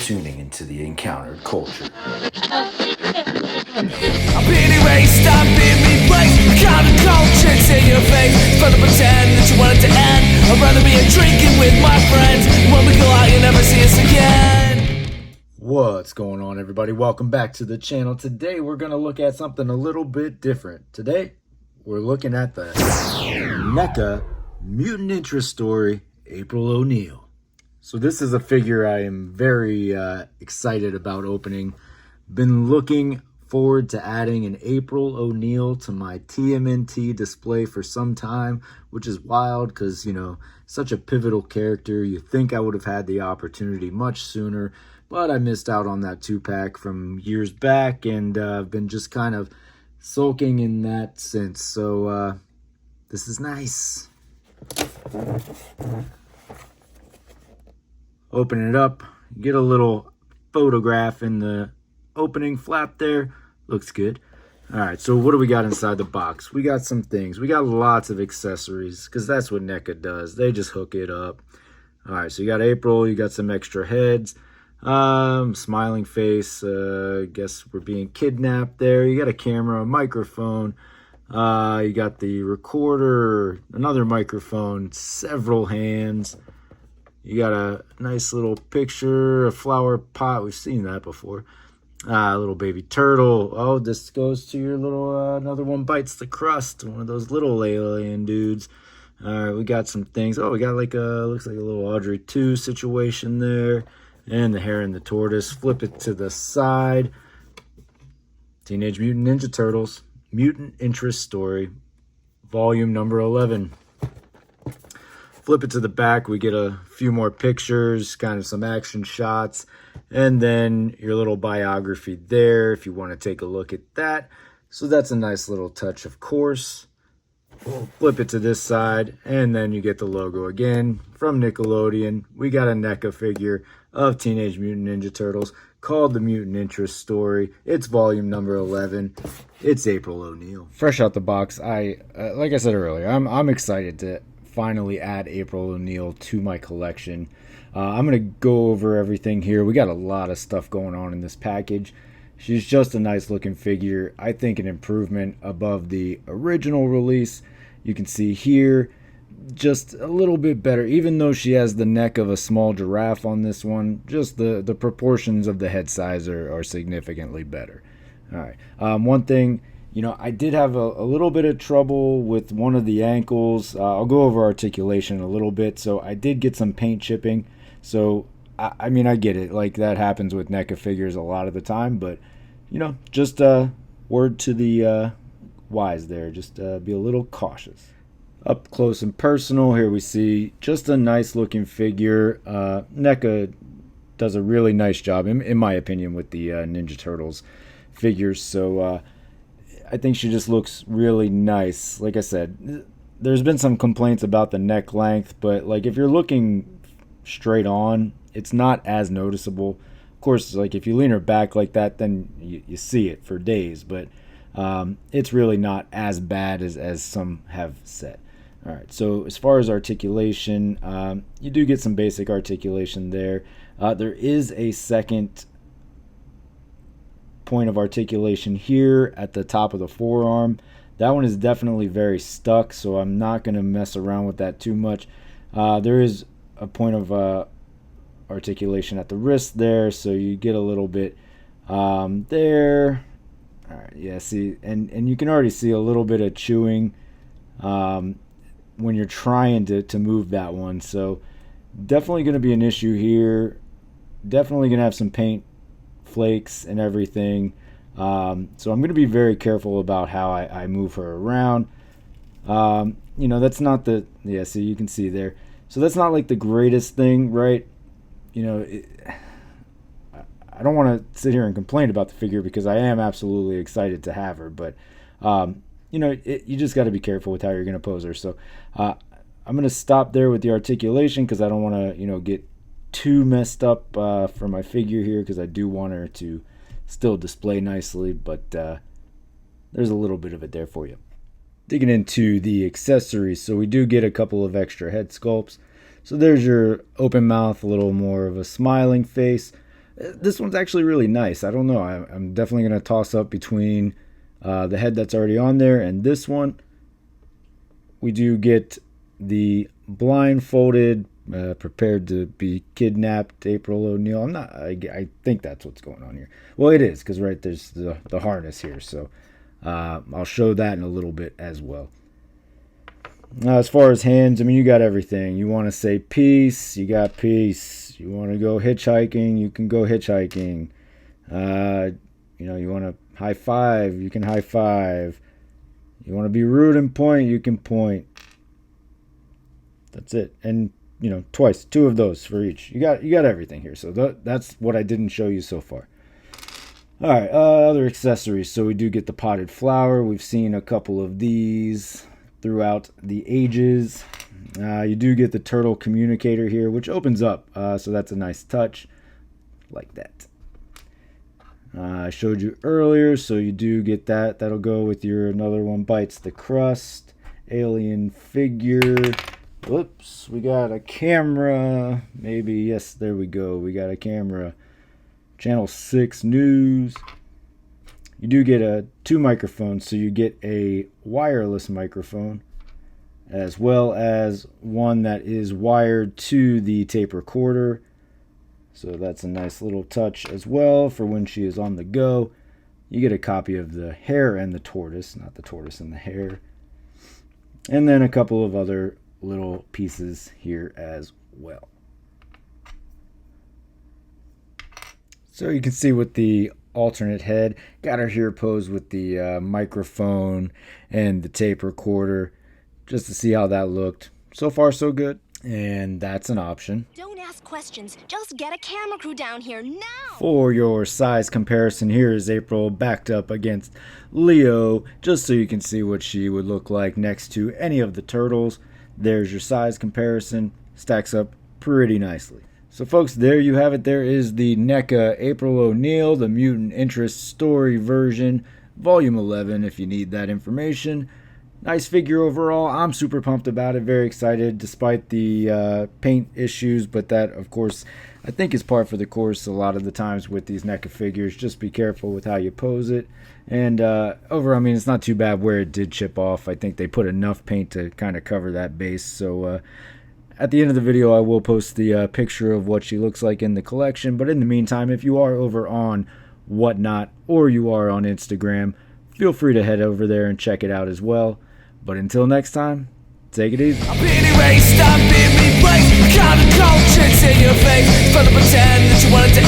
tuning into the Encountered Culture. I'm being erased, I'm being replaced. Counterculture, it's in your face. It's fun to pretend that you want it to end. I'd rather be drinking with my friends. When we go out, you'll never see us again. What's going on, everybody? Welcome back to the channel. Today we're going to look at something a little bit different. Today we're looking at the NECA Mutant Interest Story April O'Neil. So this is a figure I am very excited about opening. Been looking forward to adding an April O'Neil to my TMNT display for some time, which is wild because, you know, such a pivotal character. You think I would have had the opportunity much sooner, but I missed out on that 2-pack from years back, and I've been just kind of sulking in that since. So this is nice. Open it up, you get a little photograph in the opening flap there. Looks good. All right, so what do we got inside the box? We got some things. We got lots of accessories because that's what NECA does. They just hook it up. All right, so you got April, you got some extra heads, smiling face. Guess we're being kidnapped there. You got a camera, a microphone. You got the recorder, another microphone, several hands. You got a nice little picture, a flower pot. We've seen that before. A little baby turtle. Oh, this goes to your little, another one bites the crust. One of those little alien dudes. All right, we got some things. Oh, we got like a, looks like a little Audrey 2 situation there. And the hare and the tortoise. Flip it to the side. Teenage Mutant Ninja Turtles. Mutant Interest Story. Volume number 11. Flip it to the back, we get a few more pictures, kind of some action shots, and then your little biography there if you want to take a look at that. So that's a nice little touch, of course. Flip it to this side, and then you get the logo again from Nickelodeon. We got a NECA figure of Teenage Mutant Ninja Turtles called The Mutant Interest Story. It's volume number 11. It's April O'Neil. Fresh out the box, like I said earlier, I'm excited to finally add April O'Neil to my collection. I'm going to go over everything here. We got a lot of stuff going on in this package. She's just a nice looking figure. I think an improvement above the original release. You can see here just a little bit better, even though she has the neck of a small giraffe on this one. Just the proportions of the head size are significantly better. All right, one thing, you know, I did have a little bit of trouble with one of the ankles. I'll go over articulation a little bit. So I did get some paint chipping. So, I mean, I get it. Like, that happens with NECA figures a lot of the time. But, you know, just word to the wise there. Just be a little cautious. Up close and personal, here we see just a nice looking figure. NECA does a really nice job, in my opinion, with the Ninja Turtles figures. So, I think she just looks really nice. Like I said, there's been some complaints about the neck length, but like if you're looking straight on, it's not as noticeable. Of course, like if you lean her back like that, then you see it for days, but it's really not as bad as some have said. All right, so as far as articulation, you do get some basic articulation there. There is a second point of articulation here at the top of the forearm. That one is definitely very stuck, so I'm not going to mess around with that too much. There is a point of articulation at the wrist there, so you get a little bit there. All right, yeah, see, and you can already see a little bit of chewing when you're trying to move that one. So definitely going to be an issue here. Definitely going to have some paint flakes and everything. So I'm going to be very careful about how I move her around. You know, that's not the, yeah, so you can see there. So that's not like the greatest thing, right? You know, I don't want to sit here and complain about the figure because I am absolutely excited to have her, but you know, you just got to be careful with how you're going to pose her. So I'm going to stop there with the articulation because I don't want to, you know, get too messed up for my figure here, because I do want her to still display nicely, but there's a little bit of it there for you. Digging into the accessories, so we do get a couple of extra head sculpts. So there's your open mouth, a little more of a smiling face. This one's actually really nice. I don't know. I'm definitely going to toss up between the head that's already on there and this one. We do get the blindfolded, prepared to be kidnapped April O'Neil. I think that's what's going on here. Well, it is, because right there's the harness here. So I'll show that in a little bit as well. Now, as far as hands, I mean, you got everything. You want to say peace, you got peace. You want to go hitchhiking, you can go hitchhiking. You want to high five, you can high five. You want to be rude and point, you can point. That's it. And twice, 2 of those for each. You got everything here. So that's what I didn't show you so far. All right, other accessories. So we do get the potted flower. We've seen a couple of these throughout the ages. You do get the turtle communicator here, which opens up. So that's a nice touch, like that. I showed you earlier, so you do get that. That'll go with your Another One Bites the Crust alien figure. Whoops, we got a camera. Maybe, yes, there we go. We got a camera. Channel 6 News. You do get 2 microphones, so you get a wireless microphone as well as one that is wired to the tape recorder. So that's a nice little touch as well for when she is on the go. You get a copy of the hare and the tortoise, not the tortoise and the hare. And then a couple of other little pieces here as well. So you can see with the alternate head, got her here posed with the microphone and the tape recorder, just to see how that looked. So far so good, and that's an option. Don't ask questions, just get a camera crew down here now! For your size comparison, here is April backed up against Leo, just so you can see what she would look like next to any of the turtles. There's your size comparison, stacks up pretty nicely. So folks, there you have it. There is the NECA April O'Neil, the Mutant Interest Story version, Volume 11 if you need that information. Nice figure overall. I'm super pumped about it, very excited despite the paint issues, but that of course I think is par for the course a lot of the times with these NECA figures. Just be careful with how you pose it. And overall, I mean, it's not too bad where it did chip off. I think they put enough paint to kind of cover that base. So at the end of the video, I will post the picture of what she looks like in the collection. But in the meantime, if you are over on Whatnot or you are on Instagram, feel free to head over there and check it out as well. But until next time, take it easy. I've been erased, I've been replaced. Counterculture, it's in your face. It's fun to pretend that you wanted to